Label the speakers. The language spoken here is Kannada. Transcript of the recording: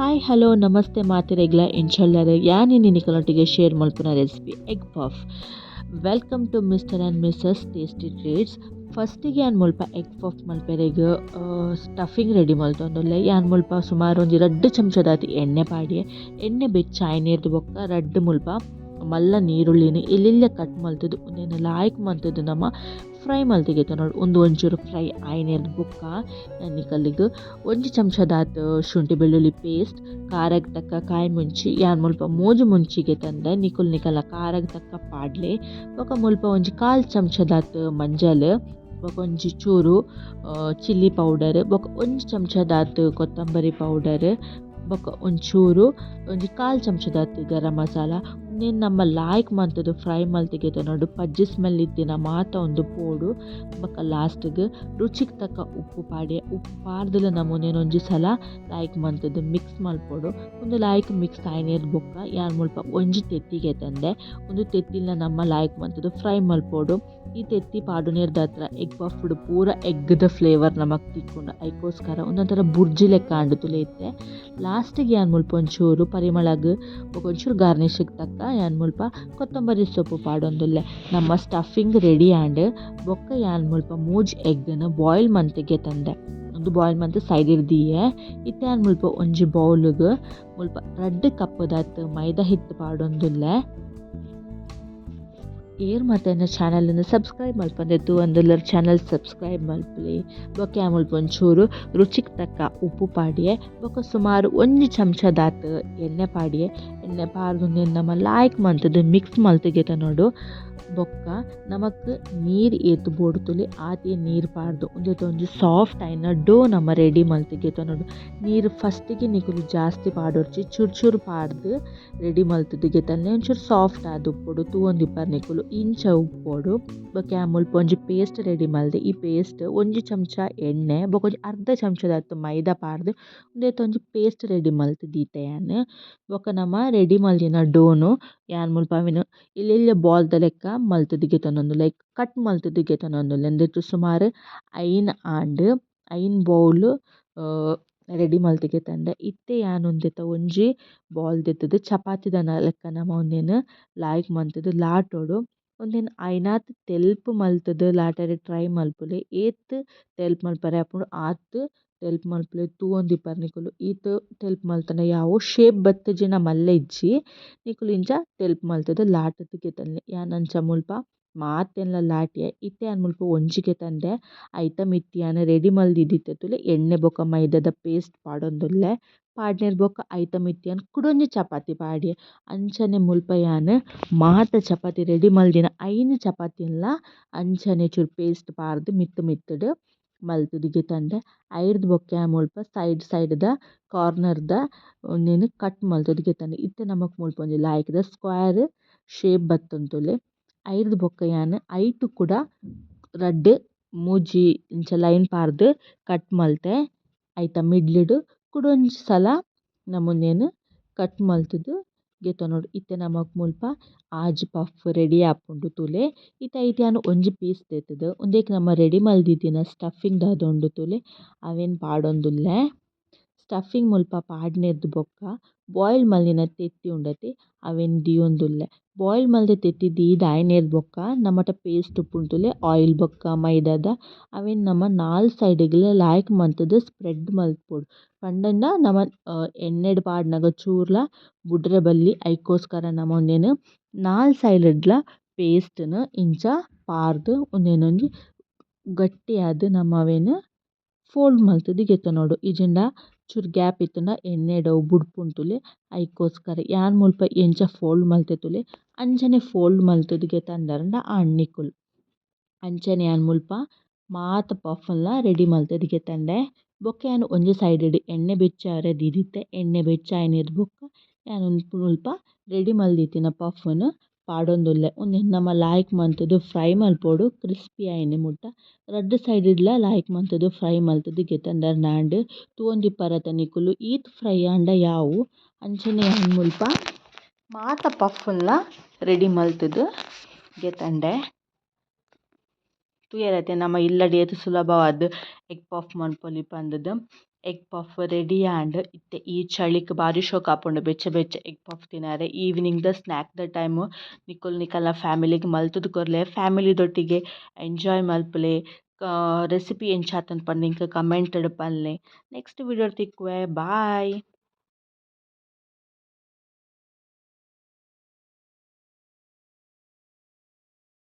Speaker 1: ಹಾಯ್ ಹಲೋ ನಮಸ್ತೆ ಮಾತಿರೆಗ್ಲ ಇಂಚಲ್ಲರೆ ಯಾನಿ ನಿಕಲೊಟ್ಟಿಗೆ ಶೇರ್ ಮಲ್ಪುನ recipe egg puff. Welcome to mister and missus tasty treats. ಫಸ್ಟಿಗೆ ಯಾನ್ ಮುಲ್ಪ ಎಗ್ ಪಫ್ ಮಲ್ಪೆರೆಗ್ ಸ್ಟಫಿಂಗ್ ರೆಡಿ ಮಲ್ತೊಂದುಲ್ಲೆ. ಯಾನ್ ಮುಲ್ಪ ಸುಮಾರು ಒಂಜಿ 2 ಚಮಚದಾತಿ ಎಣ್ಣೆ ಪಾಡಿಯೆ. ಎಣ್ಣೆ ಬೆಚ್ಚ ಆಯ್ನೆರ್ದು ಬೊಕ್ಕ ರಡ್ಡ್ ಮುಲ್ಪ ಮಲ್ಲ ನೀರುಳ್ಳಿನ ಇಲ್ಲೆಲ್ಲ ಕಟ್ ಮಲ್ತದ್ದು ಉಂದೆನ ಲಾಯ್ಕ್ ಮಲ್ತದ್ದು ನಮ್ಮ ಫ್ರೈ ಮಲ್ತಿಗೆತ ನೋಡಿ. ಒಂಚೂರು ಫ್ರೈ ಆಯ್ನೆರ್ದು ಬೊಕ್ಕ ನಿಕಲ್ಲಿಗ್ ಒಂಜಿ ಚಮಚದಾತ್ ಶುಂಠಿ ಬೆಳ್ಳುಳ್ಳಿ ಪೇಸ್ಟ್, ಖಾರಗ್ ತಕ್ಕ ಕಾಯಿ ಮುಂಚಿ ಯಾನ್ ಮುಲ್ಪ ಮೋಜು ಮುಂಚಿಗೆ ತಂದೆ ನಿಕಲ್ಲ ಖಾರಗ್ ತಕ್ಕ ಪಾಡ್ಲೆ ಬೊಕ ಮುಲ್ಪ ಒಂಜಿ 1/4 ಚಮಚದಾತ್ ಮಂಜಲ್ ಬೊಕ ಒಂಜಿ ಚೂರು ಚಿಲ್ಲಿ ಪೌಡರ್ ಬೊಕ ಒಂಜಿ ಚಮಚದಾತ್ ಕೊತ್ತಂಬರಿ ಪೌಡರ್ ಬೊಕ ಒಂಚೂರು ಒಂಜಿ 1/4 ಚಮಚದಾತ್ ಗರಂ ಮಸಾಲ ಉಂದೆನ್ ನಮ್ಮ ಲಾಯ್ಕ್ ಮಂತದ್ದು ಫ್ರೈ ಮಲ್ತಿಗೆತ ನೋಡು. ಪಜ್ಜಿ ಸ್ಮೆಲ್ ಇತ್ತಿನ ಮಾತ ಒಂದು ಪೋಡು ಬೊಕ ಲಾಸ್ಟ್ಗ್ ರುಚಿಗೆ ತಕ್ಕ ಉಪ್ಪು ಪಾಡೆ. ಉಪ್ಪು ಪಾಡ್ದಲ ನಮೂನೆನ ಒಂಜಿ ಸಲ ಲಾಯ್ಕ್ ಮಂತದ್ದು ಮಿಕ್ಸ್ ಮಲ್ಪೊಡು. ಒಂದು ಲಾಯ್ಕ್ ಮಿಕ್ಸ್ ಆಯ್ನೆರ್ದ್ ಬೊಕ್ಕ ಯಾನ್ ಮುಲ್ಪ ಒಂಜಿ ತೆತ್ತಿಗೆ ತಂದೆ ಒಂದು ತೆತ್ತಿಲ್ನ ನಮ್ಮ ಲಾಯ್ಕ್ ಮಂತದ್ದು ಫ್ರೈ ಮಲ್ಪೊಡು. ಈ ತೆತ್ತಿ ಪಾಡುನೇರ್ದ ಹತ್ರ ಎಗ್ ಪಫ್ಡ್ ಪೂರ ಎಗ್ಗದ ಫ್ಲೇವರ್ ನಮಕ್ ತಿಕ್ಕುಂಡ ಐಕೋಸ್ಕರ ಒಂದೊಂಥರ ಬುರ್ಜಿ ಲೆಕ್ಕ ಆಂಡ್ ತುಲೇತೆ. ಲಾಸ್ಟಿಗೆ ಯಾನ್ ಮುಲ್ಪ ಒಂಚೂರು ಪರಿಮಳಗ್ ಒಂಚೂರು ಗಾರ್ನಿಷಿಗೆ ತಕ್ಕ ಯಾನ್ ಮುಲ್ಪ ಕೊತ್ತಂಬರಿ ಸೊಪ್ಪು ಪಾಡೊಂದುಲ್ಲೆ. ನಮ್ಮ ಸ್ಟಫಿಂಗ್ ರೆಡಿ ಆ್ಯಂಡ್ ಬೊಕ್ಕ ಯಾನ್ ಮುಲ್ಪ ಮೂಜ್ ಎಗ್ಗನ್ನು ಬಾಯ್ಲ್ ಮಂತಿಗೆ ತಂದೆ. ಒಂದು ಬಾಯ್ಲ್ ಮಂತ್ ಸೈಡ್ ಇರ್ದಿಯೇ ಇತ್ತೆ ಯಾನ್ ಮುಲ್ಪ ಒಂಜಿ ಬೌಲ್ಗ್ ಮುಲ್ಪ 2 ಕಪ್ದಾತ್ ಮೈದಾ ಹಿಟ್ಟು ಪಾಡೊಂದುಲ್ಲೆ. ಏರ್ ಮತ್ತೆ ಚಾನಲನ್ನು ಸಬ್ಸ್ಕ್ರೈಬ್ ಮಲ್ಪಂದೆತ್ತು ಒಂದುಲ್ಲರ ಚಾನಲ್ ಸಬ್ಸ್ಕ್ರೈಬ್ ಮಲ್ಪಲಿ. ಬೊಕ ಯಾ ಮುಲ್ಪ ಒಂಚೂರು ರುಚಿಗೆ ತಕ್ಕ ಉಪ್ಪು ಪಾಡಿಯೆ ಬೊಕ ಸುಮಾರು ಒಂಜಿ ಚಮಚದಾತ್ ಎಣ್ಣೆ ಪಾಡಿಯೆ. ಎಣ್ಣೆ ಪಾರ್ದು ನಮ್ಮ ಲಾಯ್ಕ್ ಮಂತದ್ದು ಮಿಕ್ಸ್ ಮಲ್ತಿಗೆತ ನೋಡು. ಬೊಕ್ಕ ನಮಕ್ ನೀರು ಏತು ಬೋಡ್ತುಲಿ ಆತಿಯ ನೀರು ಪಾರ್ದು ಒಂದೇತ ಒಂಜಿ ಸಾಫ್ಟ್ ಆಯ್ನ ಡೋ ನಮ್ಮ ರೆಡಿ ಮಲ್ತಿಗೆತ ನೋಡು. ನೀರು ಫಸ್ಟಿಗೆ ನಿಕುಲು ಜಾಸ್ತಿ ಪಾಡೊರ್ಚಿ ಚೂರು ಪಾಡ್ದು ರೆಡಿ ಮಲ್ತದಿಗೆತನೆ ಒಂಚೂರು ಸಾಫ್ಟ್ ಆದ್ ಉಪ್ಪೊಡು ತೂವೊಂದಿಪ್ಪರ್ ನಿಕುಲು ಇಂಚ ಉಪ್ಪೊಡು. ಬೊಕ ಮುಲ್ಪ ಒಂಜಿ ಪೇಸ್ಟ್ ರೆಡಿ ಮಲ್ದೆ. ಈ ಪೇಸ್ಟ್ ಒಂಜಿ ಚಮಚ ಎಣ್ಣೆ ಬೊಕ ಒಂಜಿ ಅರ್ಧ ಚಮಚದಾತ್ ಮೈದಾ ಪಾರ್ದು ಒಂದೇತ ಒಂಜಿ ಪೇಸ್ಟ್ ರೆಡಿ ಮಲ್ತ್ ದೀತೆ ಯಾನ್. ಬೊಕ ನಮ್ಮ ರೆಡಿ ಮಲ್ದಿನ ಡೋನು ಯಾನ್ ಮುಲ್ಪ ಅವಿನ ಇಲ್ಲೆಲ್ಲ ಬಾಲ್ದ ಲೆಕ್ಕ ಮಲ್ತದಿಗೆತನೊಂದು ಲೈಕ್ ಕಟ್ ಮಲ್ತದಿಗೆತನೊಂದುಲ್ಲೆ. ಎಂದೆತ್ತು ಸುಮಾರು ಐನ್ ಬೌಲ್ ರೆಡಿ ಮಲ್ತಿಗೆ ತಂದೆ. ಇತ್ತೆ ಯಾನ್ ಒಂದೆತ ಒಂಜಿ ಬಾಲ್ ದೆತ್ತದು ಚಪಾತಿದನ ಲೆಕ್ಕ ನಮ ಒಂದೇನು ಲಾಯ್ಕ್ ಮಂತದ್ದು ಲಾಟೋಡು. ಒಂದೇನು ಐನಾತ್ ತೆಲ್ಪ್ ಮಲ್ತದ್ದು ಲಾಟರೆ ಟ್ರೈ ಮಲ್ಪುಲೆ. ಏತ್ ತೆಲ್ಪ್ ಮಲ್ಪರೆ ಆಪುಂಡು ಆತ್ ತೆಲ್ಪ್ ಮಲ್ಪುಲೆ ತೂವೊಂದಿಪ್ಪರ್ ನಿಕುಲು. ಈತ್ ತೆಲ್ಪ್ ಮಲ್ತನ ಯಾವು ಶೇಪ್ ಬತ್ತಜಿನ ಮಲ್ಲ ಇಜ್ಜಿ ನಿಕುಲು ಇಂಚ ತೆಲ್ಪ್ ಮಲ್ತದ್ದು ಲಾಟದಿಗೆ ತಂದೆ. ಯಾನ್ ಅಂಚ ಮುಲ್ಪ ಮಾತೆಲ್ಲ ಲಾಟಿಯೆ ಇತ್ತೆ ಯಾನ್ ಮುಲ್ಪ ಒಂಜಿಗೆ ತಂದೆ. ಐಟಮ್ ಇತ್ತಿ ಯಾನ್ ರೆಡಿ ಮಲ್ದಿದ್ದಿತ್ತೆ ತುಲೆ ಎಣ್ಣೆ ಬೊಕ ಮೈದಾದ ಪೇಸ್ಟ್ ಪಾಡೊಂದುಲ್ಲೆ. ಪಾಡ್ನೆರ್ ಬೊಕ ಐಟಮ್ ಇತ್ತಿ ಯಾನ್ ಕುಡೊಂಜಿ ಚಪಾತಿ ಪಾಡಿಯೆ. ಅಂಚನೆ ಮುಲ್ಪ ಯಾನ್ ಮಾತ ಚಪಾತಿ ರೆಡಿ ಮಲ್ದಿನ 5 ಚಪಾತಿನ್ಲ ಅಂಚನೆ ಚೂರು ಪೇಸ್ಟ್ ಪಾರ್ದು ಮಿತ್ತ್ ಮಲ್ತುದಿಗೆ ತಂದೆ. ಐರ್ದ್ ಬೊಕ ಯಾನ್ ಮುಲ್ಪ ಸೈಡ್ದ ಕಾರ್ನರ್ದ ಒಂದೇನು ಕಟ್ ಮಲ್ತುದಿಗೆ ತಂದೆ. ಇತ್ತೆ ನಮಕ್ ಮುಲ್ಪ ಒಂಜಿ ಲಾಯ್ಕ್ದ ಸ್ಕ್ವೇರ್ ಶೇಪ್ ಬತ್ತುಂತುಲೆ. ಐರ್ದ್ ಬೊಕ ಯಾನ್ ಐಟ್ ಕೂಡ ರಡ್ಡ್ ಮೂಜಿ ಇಂಚ ಲೈನ್ ಪಾರ್ದು ಕಟ್ ಮಲ್ತೆ. ಐತ ಮಿಡ್ಲಿಡ್ ಕುಡೊಂಜಿ ಸಲ ನಮುನೇನು ಕಟ್ ಮಲ್ತುದು ಗೆತ ನೋಡು. ಇತ್ತೆ ನಮಕ್ ಮುಲ್ಪ ಆಜ್ ಪಫ್ ರೆಡಿ ಆಪುಂಡು ತುಲೆ. ಇತ್ತೆ ಐಟ್ ಯಾನ್ ಒಂಜಿ ಪೀಸ್ ದೆತ್ತುದು ಉಂದೇಕ್ ನಮ್ಮ ರೆಡಿ ಮಲ್ದಿದ್ದಿನ ಸ್ಟಫಿಂಗ್ ದಾದೊಂಡು ತುಲೆ ಅವೆನ್ ಪಾಡೊಂದುಲ್ಲೆ. ಸ್ಟಫಿಂಗ್ ಮುಲ್ಪ ಪಾಡ್ನೆರ್ದ್ ಬೊಕ್ಕ ಬಾಯ್ಲ್ ಮಲ್ದಿನ ತೆತ್ತಿ ಉಂಡತೆ ಅವೆನ್ ದಿಯೊಂದುಲ್ಲೆ. ಬಾಯ್ಲ್ ಮಲ್ದೆ ತೆತ್ತಿ ದೀದ್ ಆಯ್ನೆರ್ದ್ ಬೊಕ್ಕ ನಮಟ ಪೇಸ್ಟ್ ಉಪ್ಪುಂಡುಲೆ ಆಯಿಲ್ ಬೊಕ್ಕ ಮೈದಾದ ಅವೆನ್ ನಮ 4 ಸೈಡ್ಗ್ಲ ಲಾಯ್ಕ್ ಮಂತದ್ದು ಸ್ಪ್ರೆಡ್ ಮಲ್ಪೊಡು. ಪಂಡಂಡ ನಮ ಎಣ್ಣೆಡ್ ಪಾಡ್ನಗ ಚೂರ್ಲ ಬುಡ್ರೆ ಬಲ್ಲಿ ಐಕೋಸ್ಕರ ನಮ ಒಂದೇನು 4 ಸೈಡ್ಡ್ಲ ಪೇಸ್ಟ್ನ್ ಇಂಚ ಪಾರ್ದು ಒಂದೇನೊಂಜಿ ಗಟ್ಟಿಯಾದ್ ನಮ ಅವೆನ್ ಫೋಲ್ಡ್ ಮಲ್ತುದಿಗೆತ ನೋಡು. ಇಜಿಂಡ ಚೂರು ಗ್ಯಾಪ್ ಇತ್ತುಂಡ ಎಣ್ಣೆಡ್ ಅವು ಬುಡ್ಪುಂಡುಲೆ ಐಕೋಸ್ಕರ ಯಾನ್ ಮುಲ್ಪ ಎಂಚ ಫೋಲ್ಡ್ ಮಲ್ತೆ ತುಲೆ ಅಂಚನೆ ಫೋಲ್ಡ್ ಮಲ್ತುದಿಗೆ ತಂದರಂಡ ಆಣ್ಣಿಕುಲು. ಅಂಚನೆ ಯಾನ್ ಮುಲ್ಪ ಮಾತ ಪಫ್ಲ ರೆಡಿ ಮಲ್ತದಿಗೆ ತಂದೆ. ಬೊಕ ಯಾನ್ ಒಂಜಿ ಸೈಡ್ಡ್ ಎಣ್ಣೆ ಬೆಚ್ಚಾರೆ ದೀದಿತ್ತೆ. ಎಣ್ಣೆ ಬೆಚ್ಚ ಆಯ್ನೆರ್ದ್ ಬೊಕ್ಕ ಯಾನ್ ಮುಲ್ಪ ರೆಡಿ ಮಲ್ದಿತ್ತಿನ ಪಫ್ನ್ ಪಾಡೊಂದುಲ್ಲೆ. ಒಂದೇನು ನಮ್ಮ ಲಾಯ್ಕ್ ಮಂತದ್ದು ಫ್ರೈ ಮಲ್ಪೊಡು ಕ್ರಿಸ್ಪಿ ಆಯ್ನೆ ಮುಟ್ಟ ರಡ್ಡ್ ಸೈಡ್ಡ್ಲ ಲಾಯ್ಕ್ ಮಂತದ್ದು ಫ್ರೈ ಮಲ್ತದಿಗೆ ತಂದರ್ನಾಂಡ್ ತೂವೊಂದಿಪ್ಪರತ ನಿಕುಲು ಈತ್ ಫ್ರೈ ಆಂಡ ಯಾವು ಅಂಚನೆ ಯಾನ್ ಮುಲ್ಪ ಮಾತ ಪಫ್ಲ ರೆಡಿ ಮಲ್ತುದು ಗೆತಂಡೆ. ತೂಯೆರತೆ ನಮ ಇಲ್ಲಡ್ ಏತ್ ಸುಲಭವಾದ್ ಎಗ್ ಪಫ್ ಮನ್ಪೊಲಿ ಪಂದ್‌ದ್ ಎಗ್ ಪಫ್ ರೆಡಿ ಆ್ಯಂಡ್ ಇತ್ತೆ ಈ ಚಳಿಕ್ ಬಾರಿ ಶೋಕ್ ಆಪುಂಡು ಬೆಚ್ಚ ಬೆಚ್ಚ ಎಗ್ ಪಫ್ ತಿನರೆ ಈವ್ನಿಂಗ್ ದ ಸ್ನ್ಯಾಕ್ ದ ಟೈಮ್ ನಿಕಲ್ನ ಫ್ಯಾಮಿಲಿಗ್ ಮಲ್ತುದು ಕೊರ್ಲೆ ಫ್ಯಾಮಿಲಿದೊಟ್ಟಿಗೆ ಎಂಜಾಯ್ ಮಲ್ಪುಲೆ. ರೆಸಿಪಿ ಎಂಚಾತಂದು ಪಂಡ ನಿಂಕ್ ಕಮೆಂಟ್ಡ್ ಪನ್ಲೆ. ನೆಕ್ಸ್ಟ್ ವಿಡಿಯೋಡ್ ತಿಕ್ಕುವೆ ಬಾಯ್.